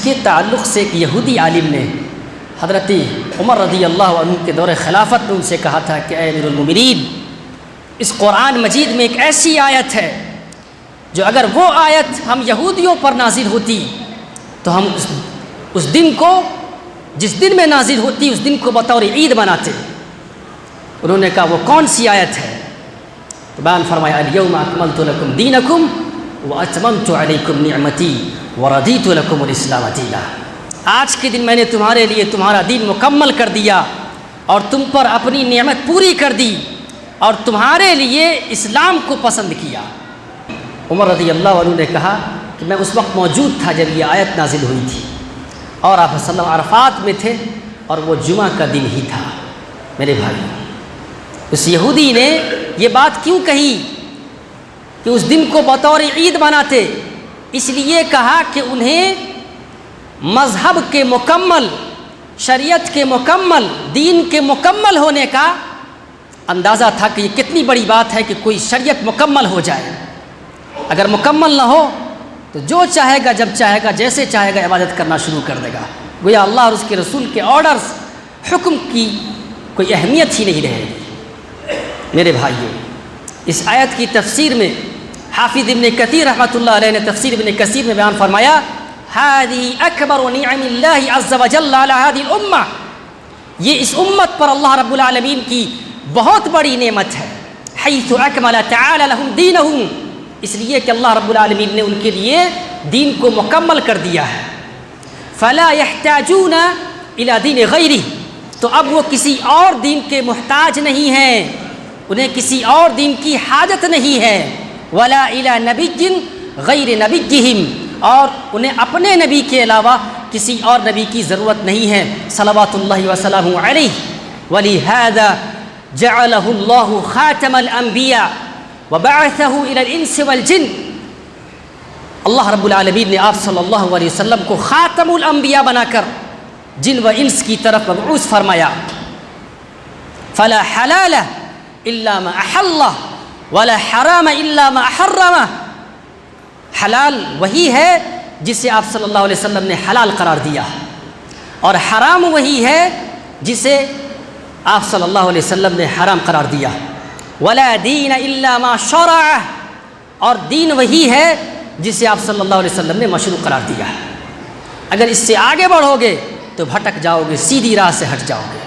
کے تعلق سے ایک یہودی عالم نے حضرت عمر رضی اللہ عنہ کے دور خلافت میں ان سے کہا تھا کہ اے امیر المومنین، اس قرآن مجید میں ایک ایسی آیت ہے جو اگر وہ آیت ہم یہودیوں پر نازل ہوتی تو ہم اس دن کو، جس دن میں نازل ہوتی، اس دن کو بطور عید مناتے۔ انہوں نے کہا وہ کون سی آیت ہے؟ تو بیان فرمایا الیوم اکملت لکم دینکم واتممت علیکم نعمتی ورضیت لکم الاسلام دینا۔ آج کے دن میں نے تمہارے لیے تمہارا دین مکمل کر دیا اور تم پر اپنی نعمت پوری کر دی اور تمہارے لیے اسلام کو پسند کیا۔ عمر رضی اللہ عنہ نے کہا کہ میں اس وقت موجود تھا جب یہ آیت نازل ہوئی تھی، اور آپ صلی اللہ علیہ وسلم عرفات میں تھے اور وہ جمعہ کا دن ہی تھا۔ میرے بھائی، اس یہودی نے یہ بات کیوں کہی کہ اس دن کو بطور عید مناتے؟ اس لیے کہا کہ انہیں مذہب کے مکمل، شریعت کے مکمل، دین کے مکمل ہونے کا اندازہ تھا کہ یہ کتنی بڑی بات ہے کہ کوئی شریعت مکمل ہو جائے۔ اگر مکمل نہ ہو تو جو چاہے گا، جب چاہے گا، جیسے چاہے گا عبادت کرنا شروع کر دے گا، گویا اللہ اور اس کے رسول کے آرڈرز، حکم کی کوئی اہمیت ہی نہیں رہے گی۔ میرے بھائیو، اس آیت کی تفسیر میں حافظ ابن کثیر رحمۃ اللہ علیہ نے تفسیر ابن کثیر میں بیان فرمایا هذه اکبر نعم اللہ عز وجل علی هذه الامہ، یہ اس امت پر اللہ رب العالمین کی بہت بڑی نعمت ہے۔ حیث اکمل تعالی لهم دینهم، اس لیے کہ اللہ رب العالمین نے ان کے لیے دین کو مکمل کر دیا ہے۔ فلا يحتاجون الى دین غیرہ، تو اب وہ کسی اور دین کے محتاج نہیں ہیں، انہیں کسی اور دین کی حاجت نہیں ہے۔ ولا الى نبی غیر نبیہم، اور انہیں اپنے نبی کے علاوہ کسی اور نبی کی ضرورت نہیں ہے صلوات اللہ وسلامہ علیہ۔ ولہذا جعلہ اللہ خاتم الانبیاء وبعثہ الی الانس والجن، اللہ رب العالمین نے آپ صلی اللہ علیہ وسلم کو خاتم الانبیاء بنا کر جن و انس کی طرف مبعوث فرمایا۔ فلا حلال الا ما احلہ ولا حرام الا ما حرمہ، حلال وہی ہے جسے آپ صلی اللہ علیہ وسلم نے حلال قرار دیا، اور حرام وہی ہے جسے آپ صلی اللہ علیہ وسلم نے حرام قرار دیا۔ ولا دین الا ما شرعہ، اور دین وہی ہے جسے آپ صلی اللہ علیہ وسلم نے مشروع قرار دیا۔ اگر اس سے آگے بڑھو گے تو بھٹک جاؤ گے، سیدھی راہ سے ہٹ جاؤ گے۔